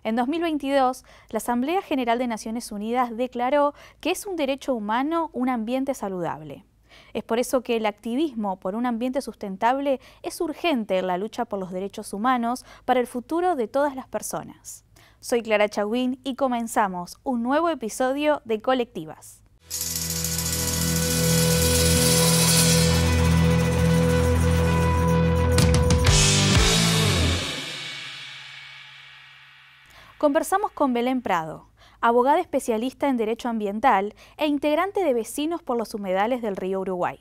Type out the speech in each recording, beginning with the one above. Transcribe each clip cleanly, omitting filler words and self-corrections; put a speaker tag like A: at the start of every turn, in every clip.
A: En 2022, la Asamblea General de Naciones Unidas declaró que es un derecho humano un ambiente saludable. Es por eso que el activismo por un ambiente sustentable es urgente en la lucha por los derechos humanos para el futuro de todas las personas. Soy Clara Chaguín y comenzamos un nuevo episodio de Colectivas. Conversamos con Belén Prado, abogada especialista en Derecho Ambiental e integrante de Vecinos por los Humedales del Río Uruguay.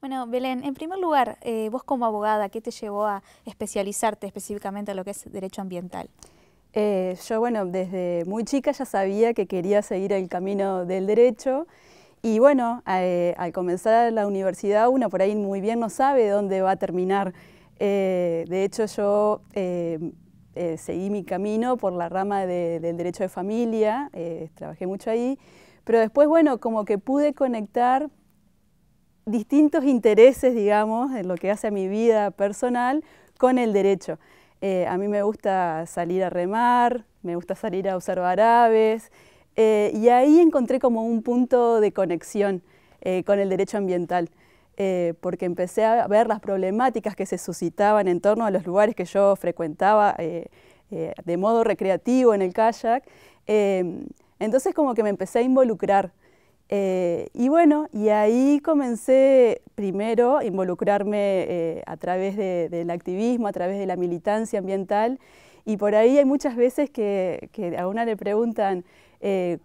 A: Bueno, Belén, en primer lugar, vos como abogada, ¿qué te llevó a especializarte específicamente en lo que es Derecho Ambiental?
B: Yo, desde muy chica ya sabía que quería seguir el camino del derecho y bueno, al comenzar la universidad uno por ahí muy bien no sabe dónde va a terminar. De hecho, yo seguí mi camino por la rama del derecho de familia, trabajé mucho ahí, pero después, bueno, como que pude conectar distintos intereses, digamos, en lo que hace a mi vida personal con el derecho. A mí me gusta salir a remar, me gusta salir a observar aves, y ahí encontré como un punto de conexión con el derecho ambiental. Porque empecé a ver las problemáticas que se suscitaban en torno a los lugares que yo frecuentaba de modo recreativo en el kayak. Entonces como que me empecé a involucrar. Y ahí comencé primero a involucrarme a través del activismo, a través de la militancia ambiental. Y por ahí hay muchas veces que a una le preguntan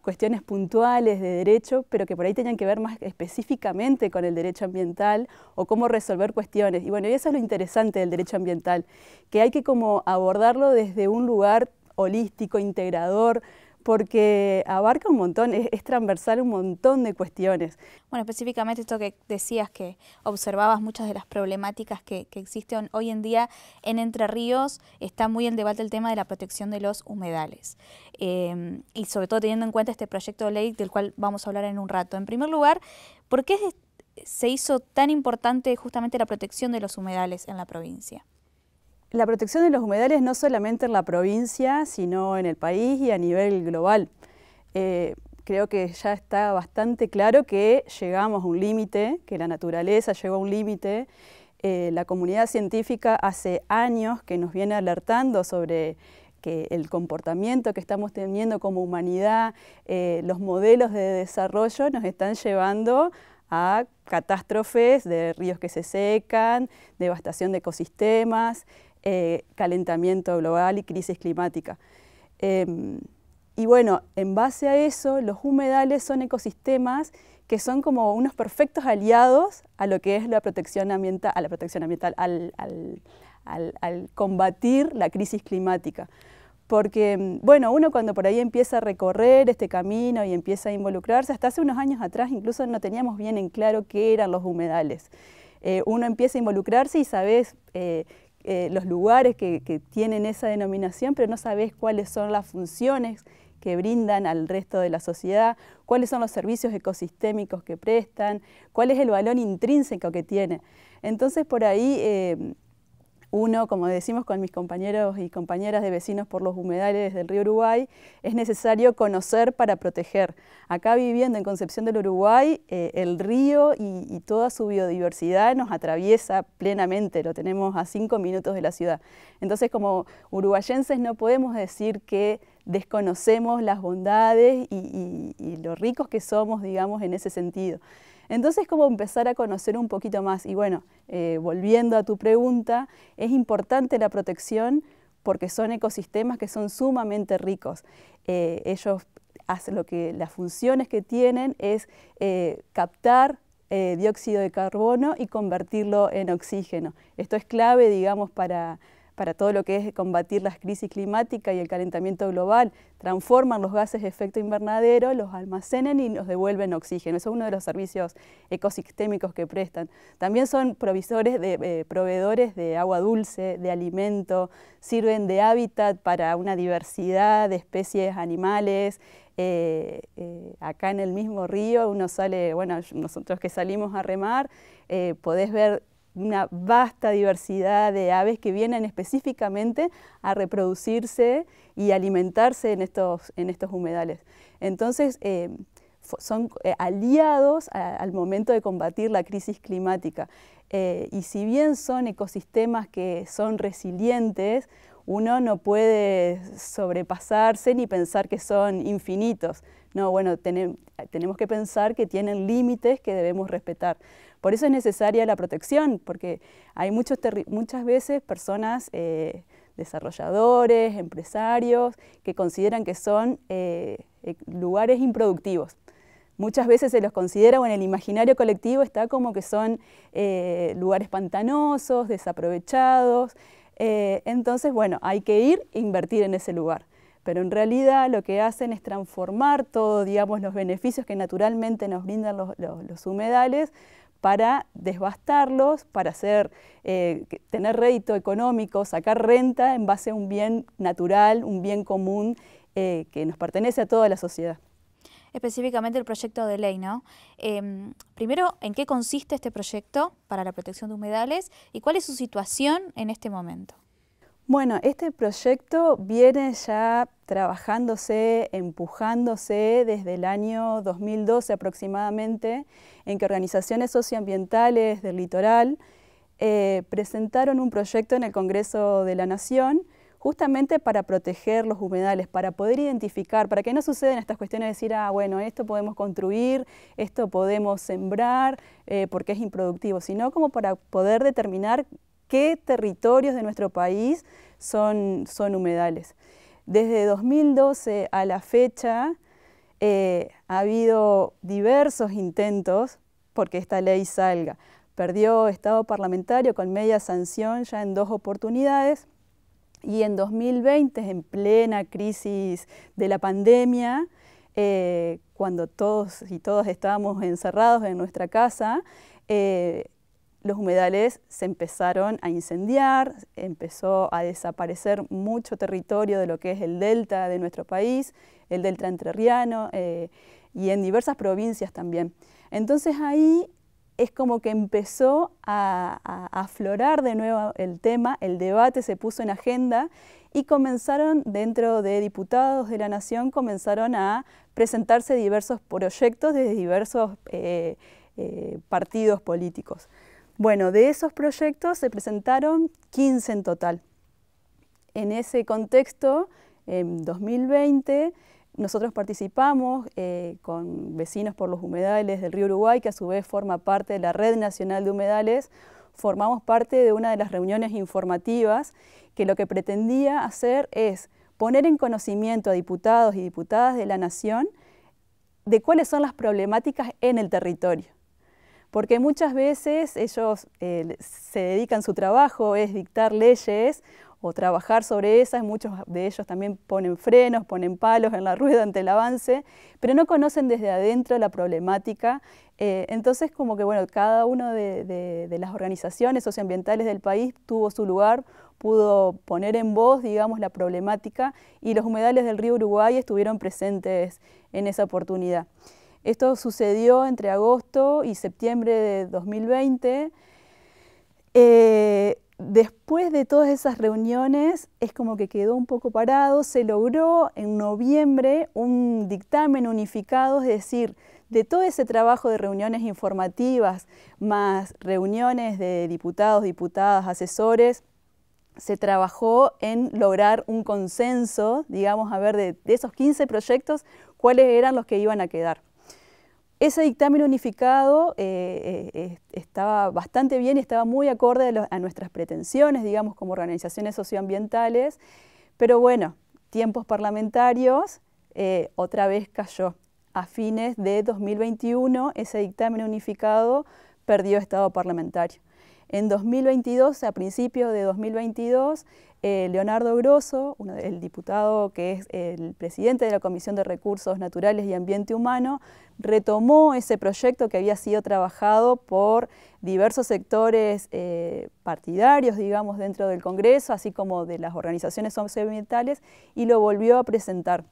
B: cuestiones puntuales de derecho, pero que por ahí tenían que ver más específicamente con el derecho ambiental o cómo resolver cuestiones. Y bueno, y eso es lo interesante del derecho ambiental, que hay que como abordarlo desde un lugar holístico, integrador, porque abarca un montón, es transversal un montón de cuestiones.
A: Bueno, específicamente esto que decías, que observabas muchas de las problemáticas que existen hoy en día en Entre Ríos, está muy en debate el tema de la protección de los humedales. Y sobre todo teniendo en cuenta este proyecto de ley del cual vamos a hablar en un rato. En primer lugar, ¿por qué se hizo tan importante justamente la protección de los humedales en la provincia?
B: La protección de los humedales no solamente en la provincia, sino en el país y a nivel global. Creo que ya está bastante claro que llegamos a un límite, que la naturaleza llegó a un límite. La comunidad científica hace años que nos viene alertando sobre que el comportamiento que estamos teniendo como humanidad, los modelos de desarrollo nos están llevando a catástrofes de ríos que se secan, devastación de ecosistemas, calentamiento global y crisis climática. Y bueno, en base a eso, los humedales son ecosistemas que son como unos perfectos aliados a lo que es la protección ambiental, al combatir la crisis climática. Porque, bueno, uno cuando por ahí empieza a recorrer este camino y empieza a involucrarse, hasta hace unos años atrás incluso no teníamos bien en claro qué eran los humedales. Uno empieza a involucrarse y sabes los lugares que tienen esa denominación, pero no sabes cuáles son las funciones que brindan al resto de la sociedad, cuáles son los servicios ecosistémicos que prestan, cuál es el valor intrínseco que tiene. Entonces por ahí uno, como decimos con mis compañeros y compañeras de Vecinos por los Humedales del Río Uruguay, es necesario conocer para proteger. Acá viviendo en Concepción del Uruguay, el río y toda su biodiversidad nos atraviesa plenamente, lo tenemos a 5 minutos de la ciudad. Entonces, como uruguayenses no podemos decir que desconocemos las bondades y lo ricos que somos, digamos, en ese sentido. Entonces, ¿cómo empezar a conocer un poquito más? Y bueno, volviendo a tu pregunta, es importante la protección porque son ecosistemas que son sumamente ricos. Ellos hacen las funciones que tienen es captar dióxido de carbono y convertirlo en oxígeno. Esto es clave, digamos, para todo lo que es combatir las crisis climáticas y el calentamiento global. Transforman los gases de efecto invernadero, los almacenan y nos devuelven oxígeno. Eso es uno de los servicios ecosistémicos que prestan. También son proveedores de agua dulce, de alimento, sirven de hábitat para una diversidad de especies animales. Acá en el mismo río uno sale, bueno, nosotros que salimos a remar, podés ver una vasta diversidad de aves que vienen específicamente a reproducirse y alimentarse en estos humedales. Entonces, son aliados al momento de combatir la crisis climática. Y si bien son ecosistemas que son resilientes, uno no puede sobrepasarse ni pensar que son infinitos. No, bueno, tenemos que pensar que tienen límites que debemos respetar. Por eso es necesaria la protección, porque hay muchas veces personas, desarrolladores, empresarios, que consideran que son lugares improductivos. Muchas veces se los considera, o en el imaginario colectivo está como que son lugares pantanosos, desaprovechados. Entonces, bueno, hay que ir e invertir en ese lugar. Pero en realidad lo que hacen es transformar todos, digamos, los beneficios que naturalmente nos brindan los humedales para desbastarlos, para tener rédito económico, sacar renta en base a un bien natural, un bien común que nos pertenece a toda la sociedad.
A: Específicamente el proyecto de ley, ¿no? Primero, ¿en qué consiste este proyecto para la protección de humedales y cuál es su situación en este momento?
B: Bueno, este proyecto viene ya trabajándose, empujándose desde el año 2012 aproximadamente, en que organizaciones socioambientales del litoral presentaron un proyecto en el Congreso de la Nación justamente para proteger los humedales, para poder identificar, para que no sucedan estas cuestiones de decir, bueno, esto podemos construir, esto podemos sembrar, porque es improductivo, sino como para poder determinar qué territorios de nuestro país son humedales. Desde 2012 a la fecha ha habido diversos intentos porque esta ley salga. Perdió estado parlamentario con media sanción ya en 2 oportunidades y en 2020, en plena crisis de la pandemia, cuando todos y todas estábamos encerrados en nuestra casa, los humedales se empezaron a incendiar, empezó a desaparecer mucho territorio de lo que es el delta de nuestro país, el delta entrerriano y en diversas provincias también. Entonces ahí es como que empezó a aflorar de nuevo el tema, el debate se puso en agenda y comenzaron dentro de diputados de la Nación, comenzaron a presentarse diversos proyectos de diversos partidos políticos. Bueno, de esos proyectos se presentaron 15 en total. En ese contexto, en 2020, nosotros participamos con Vecinos por los Humedales del Río Uruguay, que a su vez forma parte de la Red Nacional de Humedales. Formamos parte de una de las reuniones informativas que lo que pretendía hacer es poner en conocimiento a diputados y diputadas de la Nación de cuáles son las problemáticas en el territorio. Porque muchas veces ellos se dedican, su trabajo es dictar leyes o trabajar sobre esas, muchos de ellos también ponen frenos, ponen palos en la rueda ante el avance, pero no conocen desde adentro la problemática. Entonces, como que bueno, cada una de las organizaciones socioambientales del país tuvo su lugar, pudo poner en voz, digamos, la problemática y los humedales del río Uruguay estuvieron presentes en esa oportunidad. Esto sucedió entre agosto y septiembre de 2020. Después de todas esas reuniones es como que quedó un poco parado, se logró en noviembre un dictamen unificado, es decir, de todo ese trabajo de reuniones informativas, más reuniones de diputados, diputadas, asesores, se trabajó en lograr un consenso, digamos, a ver, de esos 15 proyectos, cuáles eran los que iban a quedar. Ese dictamen unificado estaba bastante bien y estaba muy acorde a nuestras pretensiones, digamos, como organizaciones socioambientales, pero bueno, tiempos parlamentarios, otra vez cayó. A fines de 2021, ese dictamen unificado perdió estado parlamentario. En 2022, a principios de 2022, Leonardo Grosso, el diputado que es el presidente de la Comisión de Recursos Naturales y Ambiente Humano, retomó ese proyecto que había sido trabajado por diversos sectores partidarios, digamos, dentro del Congreso, así como de las organizaciones socioambientales, y lo volvió a presentar.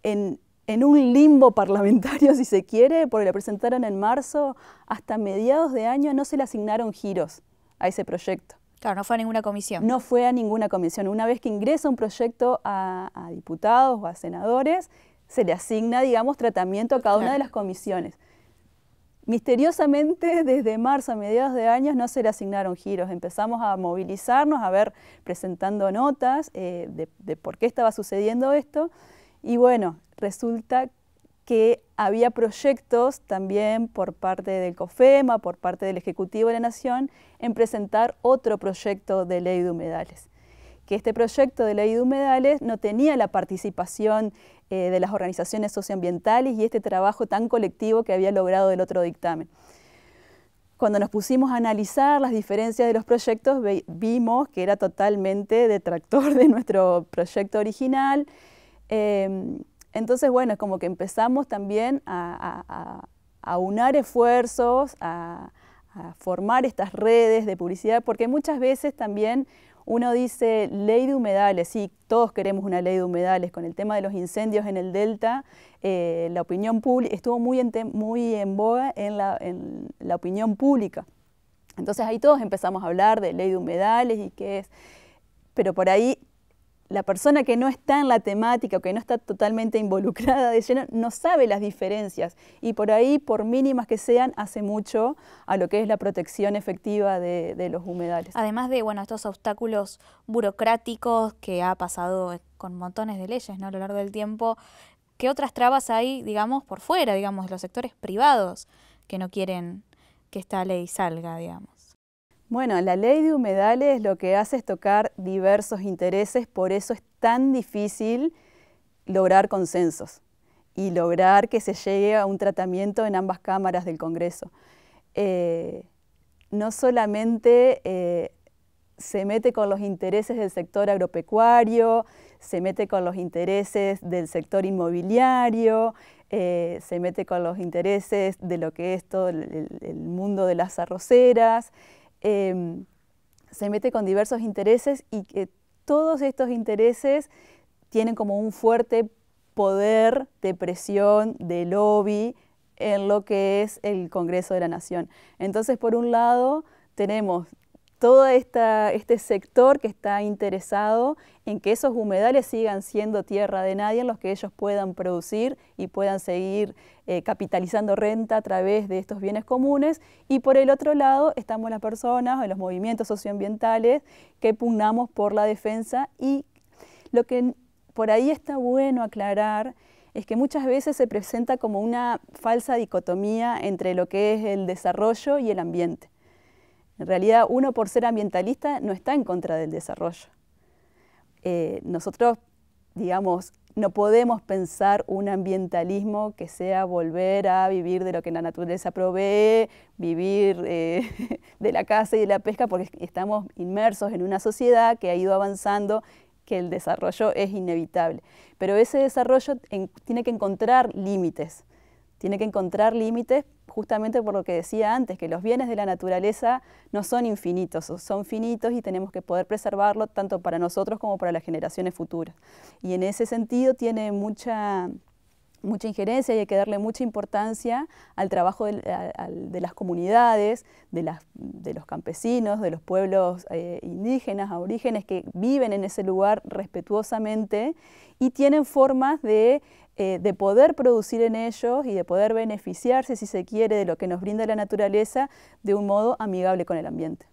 B: En en un limbo parlamentario, si se quiere, porque lo presentaron en marzo, hasta mediados de año no se le asignaron giros a ese proyecto.
A: Claro, no fue a ninguna comisión.
B: No fue a ninguna comisión. Una vez que ingresa un proyecto a diputados o a senadores, se le asigna, digamos, tratamiento a cada una de las comisiones. Misteriosamente, desde marzo a mediados de año no se le asignaron giros. Empezamos a movilizarnos, a ver, presentando notas de por qué estaba sucediendo esto. Y bueno, resulta que había proyectos también por parte del COFEMA, por parte del Ejecutivo de la Nación, en presentar otro proyecto de ley de humedales. Que este proyecto de ley de humedales no tenía la participación de las organizaciones socioambientales y este trabajo tan colectivo que había logrado el otro dictamen. Cuando nos pusimos a analizar las diferencias de los proyectos, vimos que era totalmente detractor de nuestro proyecto original. Entonces, bueno, es como que empezamos también a aunar esfuerzos, a formar estas redes de publicidad, porque muchas veces también uno dice ley de humedales, sí, todos queremos una ley de humedales. Con el tema de los incendios en el Delta, la opinión pública estuvo muy en boga en la opinión pública. Entonces ahí todos empezamos a hablar de ley de humedales y qué es, pero por ahí la persona que no está en la temática o que no está totalmente involucrada de lleno no sabe las diferencias y por ahí, por mínimas que sean, hace mucho a lo que es la protección efectiva de los humedales.
A: Además de estos obstáculos burocráticos que ha pasado con montones de leyes, ¿no? A lo largo del tiempo, ¿qué otras trabas hay, digamos, por fuera, digamos, los sectores privados que no quieren que esta ley salga, digamos?
B: Bueno, la ley de humedales lo que hace es tocar diversos intereses, por eso es tan difícil lograr consensos y lograr que se llegue a un tratamiento en ambas cámaras del Congreso. No solamente se mete con los intereses del sector agropecuario, se mete con los intereses del sector inmobiliario, se mete con los intereses de lo que es todo el mundo de las arroceras, se mete con diversos intereses y que todos estos intereses tienen como un fuerte poder de presión, de lobby en lo que es el Congreso de la Nación. Entonces, por un lado, tenemos todo este sector que está interesado en que esos humedales sigan siendo tierra de nadie, en los que ellos puedan producir y puedan seguir capitalizando renta a través de estos bienes comunes. Y por el otro lado estamos las personas o los movimientos socioambientales que pugnamos por la defensa. Y lo que por ahí está bueno aclarar es que muchas veces se presenta como una falsa dicotomía entre lo que es el desarrollo y el ambiente. En realidad, uno por ser ambientalista no está en contra del desarrollo. Nosotros, digamos, no podemos pensar un ambientalismo que sea volver a vivir de lo que la naturaleza provee, vivir de la caza y de la pesca, porque estamos inmersos en una sociedad que ha ido avanzando, que el desarrollo es inevitable. Pero ese desarrollo tiene que encontrar límites. Tiene que encontrar límites justamente por lo que decía antes, que los bienes de la naturaleza no son infinitos, son finitos y tenemos que poder preservarlo tanto para nosotros como para las generaciones futuras. Y en ese sentido tiene mucha injerencia y hay que darle mucha importancia al trabajo de las comunidades, de los campesinos, de los pueblos indígenas, aborígenes que viven en ese lugar respetuosamente y tienen formas de poder producir en ellos y de poder beneficiarse, si se quiere, de lo que nos brinda la naturaleza de un modo amigable con el ambiente.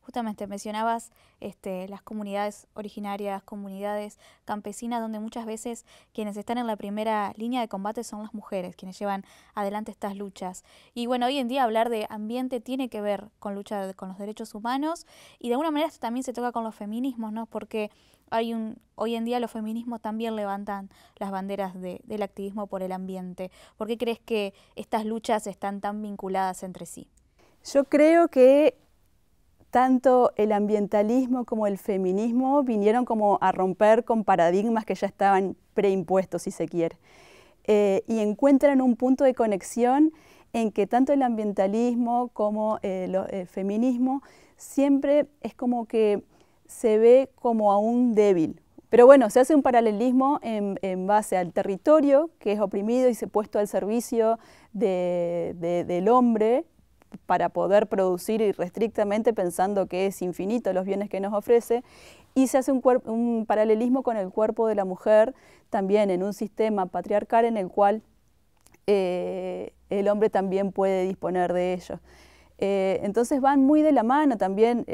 A: Justamente mencionabas las comunidades originarias, comunidades campesinas, donde muchas veces quienes están en la primera línea de combate son las mujeres, quienes llevan adelante estas luchas. Y bueno, hoy en día hablar de ambiente tiene que ver con lucha con los derechos humanos y de alguna manera esto también se toca con los feminismos, ¿no? Porque hoy en día los feminismos también levantan las banderas del activismo por el ambiente. ¿Por qué crees que estas luchas están tan vinculadas entre sí?
B: Yo creo que tanto el ambientalismo como el feminismo vinieron como a romper con paradigmas que ya estaban preimpuestos, si se quiere, y encuentran un punto de conexión en que tanto el ambientalismo como el feminismo siempre es como que se ve como a un débil, Pero bueno, se hace un paralelismo en base al territorio que es oprimido y se ha puesto al servicio del hombre para poder producir irrestrictamente pensando que es infinito los bienes que nos ofrece, y se hace un paralelismo con el cuerpo de la mujer también en un sistema patriarcal en el cual el hombre también puede disponer de ello. Entonces van muy de la mano también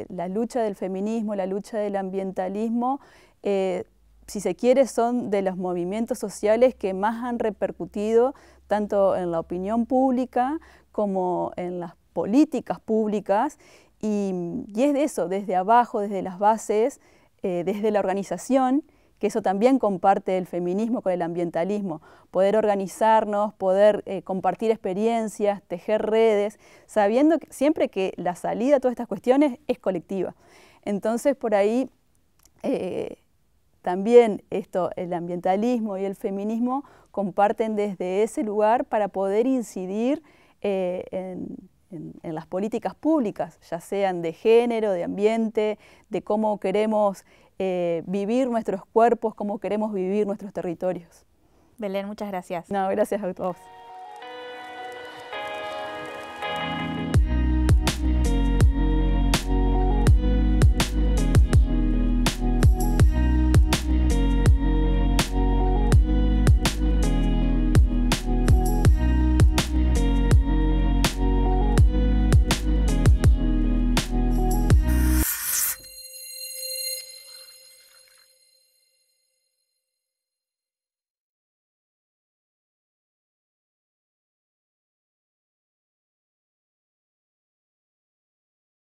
B: la lucha del feminismo, la lucha del ambientalismo, si se quiere son de los movimientos sociales que más han repercutido tanto en la opinión pública como en las políticas públicas, y es de eso, desde abajo, desde las bases, desde la organización, que eso también comparte el feminismo con el ambientalismo, poder organizarnos, poder compartir experiencias, tejer redes, sabiendo siempre que la salida a todas estas cuestiones es colectiva. Entonces por ahí también el ambientalismo y el feminismo comparten desde ese lugar para poder incidir en las políticas públicas, ya sean de género, de ambiente, de cómo queremos vivir nuestros cuerpos, cómo queremos vivir nuestros territorios.
A: Belén, muchas gracias.
B: No, gracias a todos.